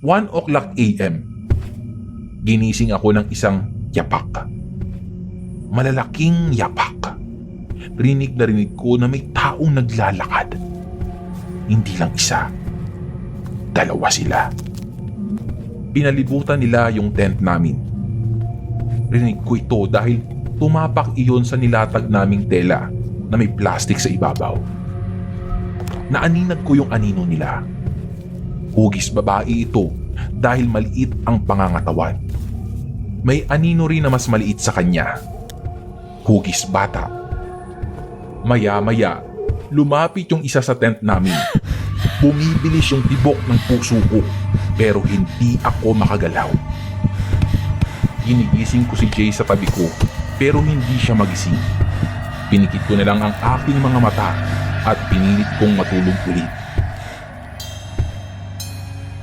1 o'clock AM. Ginising ako ng isang yapak. Malalaking yapak. Rinig na rinig ko na may taong naglalakad. Hindi lang isa. 2 sila. Pinalibutan nila yung tent namin. Rinig ko ito dahil tumapak iyon sa nilatag naming tela na may plastic sa ibabaw. Naaninag ko yung anino nila. Hugis babae ito dahil maliit ang pangangatawan. May anino rin na mas maliit sa kanya. Hugis bata. Maya-maya, lumapit yung isa sa tent namin. Bumibilis yung tibok ng puso ko pero hindi ako makagalaw. Ginigising ko si Jay sa tabi ko pero hindi siya magising. Pinikit ko na lang ang aking mga mata at pinilit kong matulog ulit.